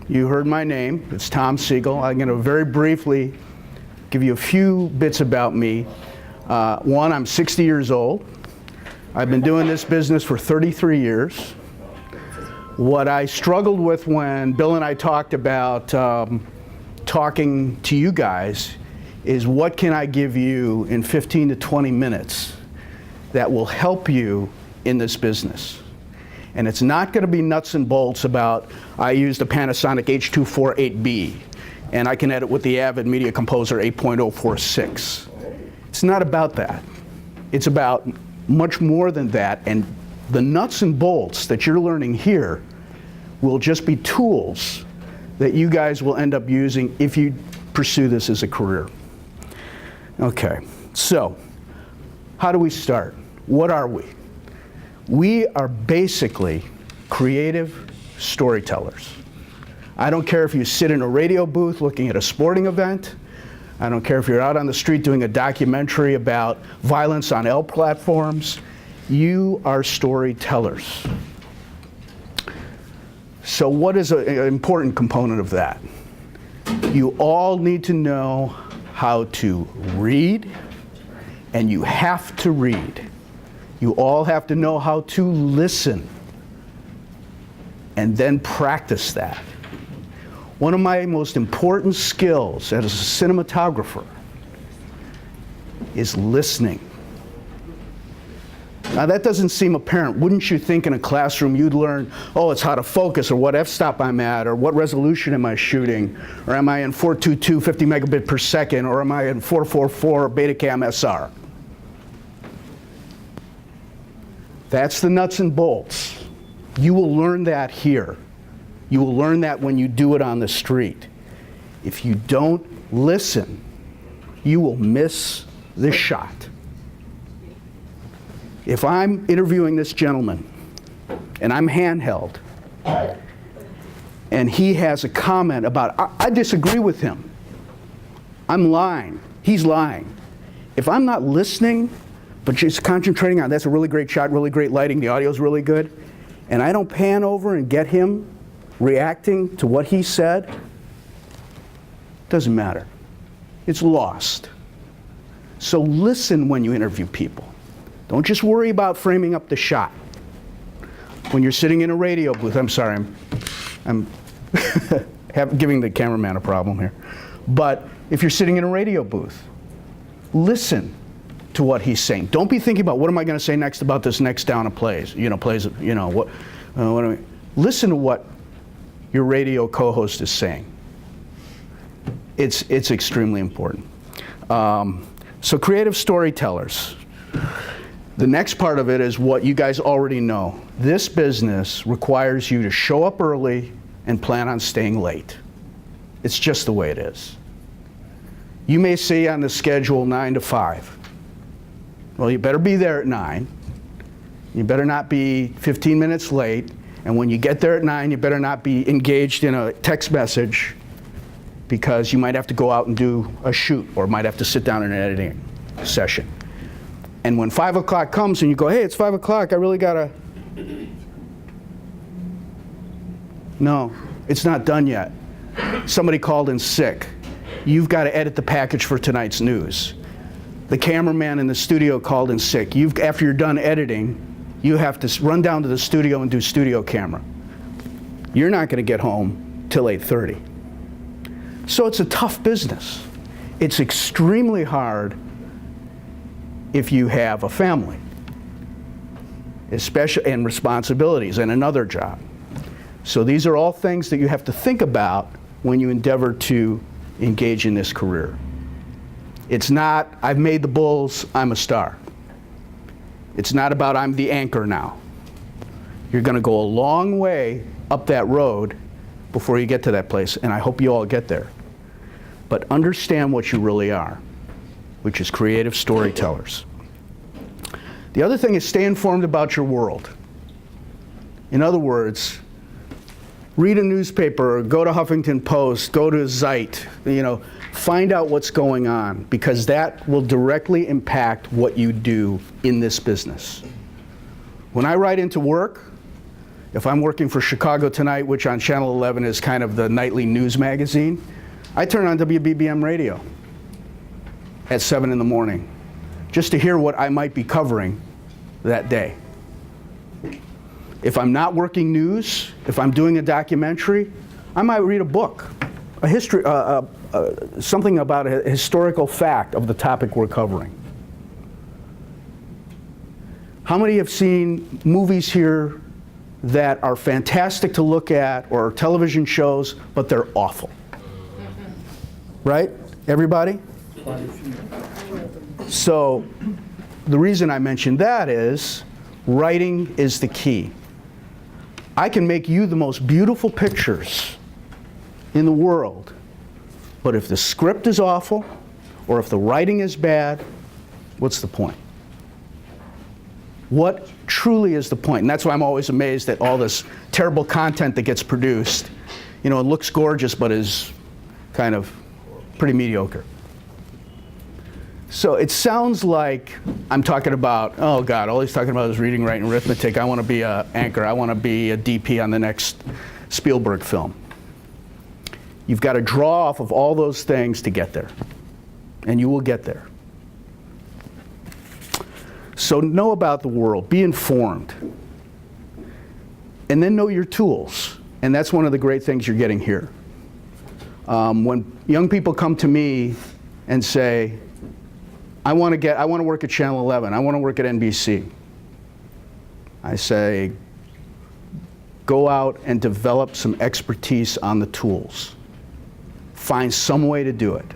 You heard my name. It's Tom Siegel. I'm going to very briefly give you a few bits about me. One, I'm 60 years old. I've been doing this business for 33 years. What I struggled with when Bill and I talked about talking to you guys is what can I give you in 15 to 20 minutes that will help you in this business. And it's not going to be nuts and bolts about I used a Panasonic H248B and I can edit with the Avid Media Composer 8.046. It's not about that. It's about much more than that, and the nuts and bolts that you're learning here will just be tools that you guys will end up using if you pursue this as a career. Okay, so how do we start? What are we? We are basically creative storytellers. I don't care if you sit in a radio booth looking at a sporting event. I don't care if you're out on the street doing a documentary about violence on L platforms. You are storytellers. So what is an important component of that? You all need to know how to read, and you have to read. You all have to know how to listen, and then practice that. One of my most important skills as a cinematographer is listening. Now that doesn't seem apparent. Wouldn't you think in a classroom you'd learn, oh, it's how to focus, or what f-stop I'm at, or what resolution am I shooting, or am I in 422 50 megabit per second, or am I in 444 Betacam SR? That's the nuts and bolts. You will learn that here. You will learn that when you do it on the street. If you don't listen, you will miss the shot. If I'm interviewing this gentleman and I'm handheld and he has a comment about, I disagree with him, I'm lying, he's lying. If I'm not listening, but just concentrating on, that's a really great shot, really great lighting, the audio's really good, and I don't pan over and get him reacting to what he said, doesn't matter. It's lost. So listen when you interview people. Don't just worry about framing up the shot. When you're sitting in a radio booth, I'm sorry, I'm giving the cameraman a problem here. But if you're sitting in a radio booth, listen to what he's saying. Don't be thinking about what am I going to say next about this next down of plays. What do I, listen to what your radio co-host is saying. It's extremely important. So creative storytellers. The next part of it is what you guys already know. This business requires you to show up early and plan on staying late. It's just the way it is. You may see on the schedule 9 to 5. Well, you better be there at 9. You better not be 15 minutes late. And when you get there at 9, you better not be engaged in a text message because you might have to go out and do a shoot or might have to sit down in an editing session. And when 5 o'clock comes and you go, hey, it's 5 o'clock, I really gotta... No, it's not done yet. Somebody called in sick. You've got to edit the package for tonight's news. The cameraman in the studio called in sick. After you're done editing, you have to run down to the studio and do studio camera. You're not going to get home till 8:30. So it's a tough business. It's extremely hard if you have a family, especially, and responsibilities and another job. So these are all things that you have to think about when you endeavor to engage in this career. It's not, I've made the Bulls, I'm a star. It's not about I'm the anchor now. You're going to go a long way up that road before you get to that place, and I hope you all get there. But understand what you really are, which is creative storytellers. The other thing is stay informed about your world. In other words, read a newspaper, or go to Huffington Post, go to Zeit, find out what's going on, because that will directly impact what you do in this business. When I ride into work, If I'm working for Chicago Tonight, which on Channel 11 is kind of the nightly news magazine, I turn on WBBM radio at 7 in the morning just to hear what I might be covering that day. If I'm not working news, if I'm doing a documentary, I might read a book, a history, something about a historical fact of the topic we're covering. How many have seen movies here that are fantastic to look at, or television shows, but they're awful? Right? Everybody? So the reason I mentioned that is writing is the key. I can make you the most beautiful pictures in the world, but if the script is awful, or if the writing is bad, what's the point? What truly is the point? And that's why I'm always amazed at all this terrible content that gets produced. You know, it looks gorgeous, but is kind of pretty mediocre. So it sounds like I'm talking about, oh God, all he's talking about is reading, writing, arithmetic. I want to be an anchor. I want to be a DP on the next Spielberg film. You've got to draw off of all those things to get there. And you will get there. So know about the world, be informed, and then know your tools. And that's one of the great things you're getting here. When young people come to me and say, I want to work at Channel 11, I want to work at NBC, I say, go out and develop some expertise on the tools. Find some way to do it.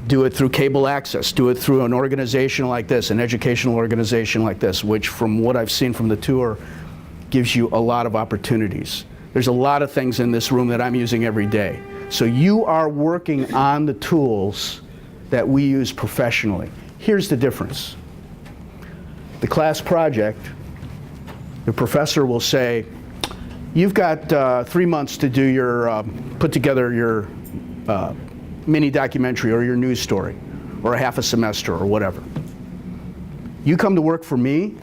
Do it through cable access. Do it through an organization like this, an educational organization like this, which from what I've seen from the tour, gives you a lot of opportunities. There's a lot of things in this room that I'm using every day. So you are working on the tools that we use professionally. Here's the difference. The class project, the professor will say, you've got 3 months to do your, put together your mini documentary or your news story, or a half a semester or whatever. You come to work for me,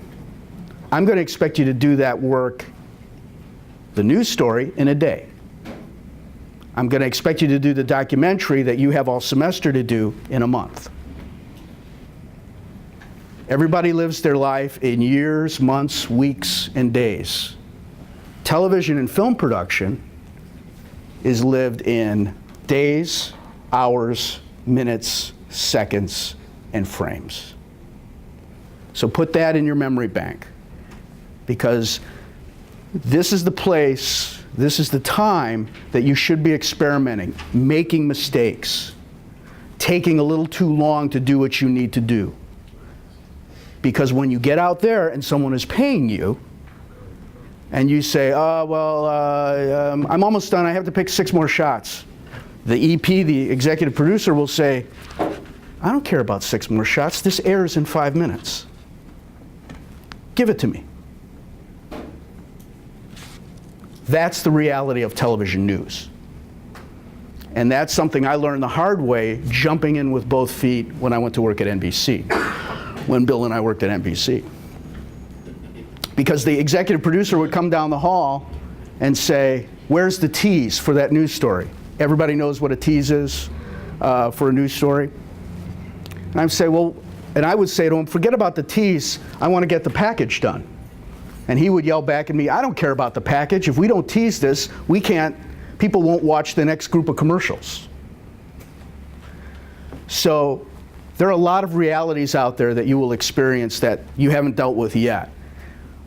I'm going to expect you to do that work, the news story, in a day. I'm going to expect you to do the documentary that you have all semester to do in a month. Everybody lives their life in years, months, weeks, and days. Television and film production is lived in days, hours, minutes, seconds, and frames. So put that in your memory bank, because this is the place, this is the time that you should be experimenting, making mistakes, taking a little too long to do what you need to do. Because when you get out there and someone is paying you, and you say, I'm almost done, I have to pick 6 more shots. The EP, the executive producer, will say, I don't care about 6 more shots. This airs in 5 minutes. Give it to me. That's the reality of television news. And that's something I learned the hard way, jumping in with both feet when I went to work at NBC, when Bill and I worked at NBC. Because the executive producer would come down the hall and say, where's the tease for that news story? Everybody knows what a tease is for a news story. And I'd say, and I would say to him, forget about the tease, I want to get the package done. And he would yell back at me, I don't care about the package. If we don't tease this, people won't watch the next group of commercials. So there are a lot of realities out there that you will experience that you haven't dealt with yet.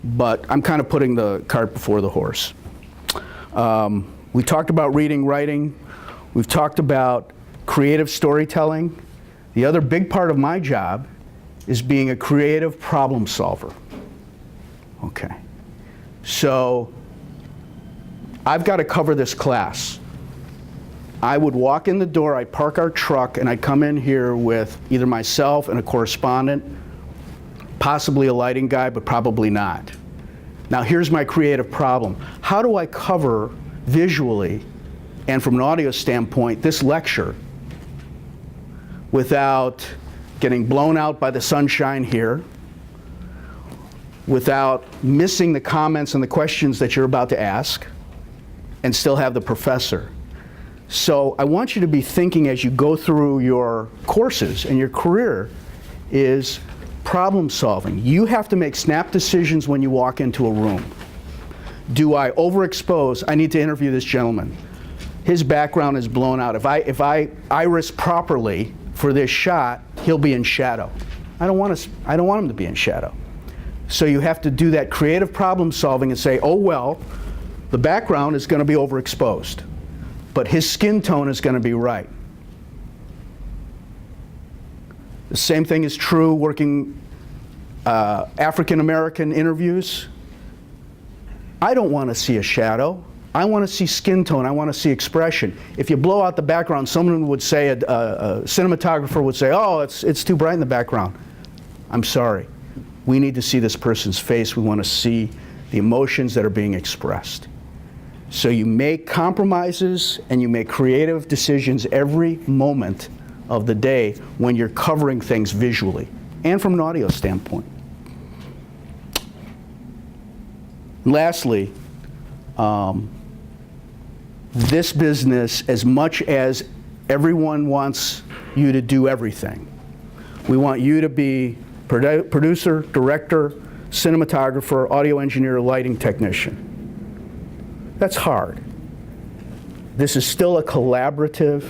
But I'm kind of putting the cart before the horse. We talked about reading, writing. We've talked about creative storytelling. The other big part of my job is being a creative problem solver. Okay. So I've got to cover this class. I would walk in the door, I'd park our truck, and I'd come in here with either myself and a correspondent, possibly a lighting guy, but probably not. Now here's my creative problem. How do I cover visually and from an audio standpoint this lecture without getting blown out by the sunshine here, without missing the comments and the questions that you're about to ask, and still have the professor. So I want you to be thinking as you go through your courses and your career is problem solving. You have to make snap decisions when you walk into a room. Do I overexpose? I need to interview this gentleman. His background is blown out. If I iris properly for this shot, he'll be in shadow. I don't want him to be in shadow. So you have to do that creative problem solving and say, oh well, the background is going to be overexposed, but his skin tone is going to be right. The same thing is true working African American interviews. I don't want to see a shadow. I want to see skin tone. I want to see expression. If you blow out the background, someone would say, a cinematographer would say, oh, it's too bright in the background. I'm sorry. We need to see this person's face. We want to see the emotions that are being expressed. So you make compromises and you make creative decisions every moment of the day when you're covering things visually and from an audio standpoint. Lastly, this business, as much as everyone wants you to do everything, we want you to be producer, director, cinematographer, audio engineer, lighting technician. That's hard. This is still a collaborative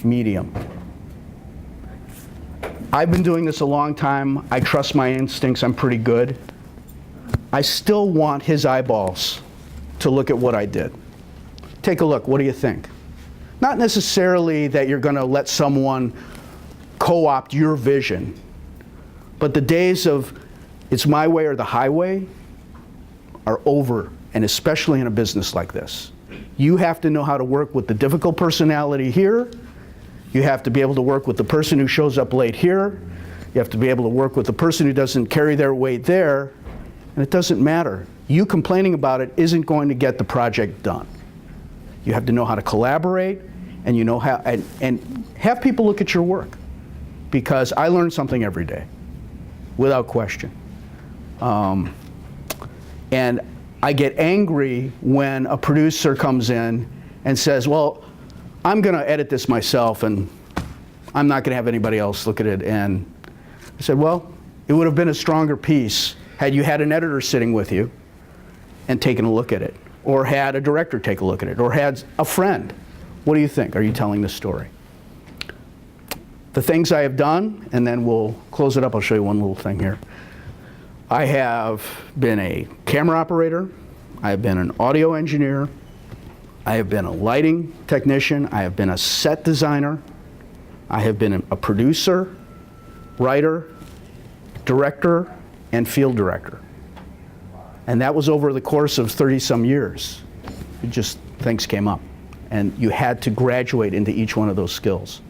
medium. I've been doing this a long time. I trust my instincts. I'm pretty good. I still want his eyeballs to look at what I did. Take a look. What do you think? Not necessarily that you're going to let someone co-opt your vision, but the days of it's my way or the highway are over, and especially in a business like this. You have to know how to work with the difficult personality here. You have to be able to work with the person who shows up late here. You have to be able to work with the person who doesn't carry their weight there. And it doesn't matter. You complaining about it isn't going to get the project done. You have to know how to collaborate, and you know how, and have people look at your work. Because I learn something every day, without question. And I get angry when a producer comes in and says, well, I'm going to edit this myself, and I'm not going to have anybody else look at it. And I said, well, it would have been a stronger piece had you had an editor sitting with you and taken a look at it, or had a director take a look at it, or had a friend. What do you think? Are you telling the story? The things I have done, and then we'll close it up. I'll show you one little thing here. I have been a camera operator. I have been an audio engineer. I have been a lighting technician. I have been a set designer. I have been a producer, writer, director, and field director. And that was over the course of 30-some years. Things came up. And you had to graduate into each one of those skills.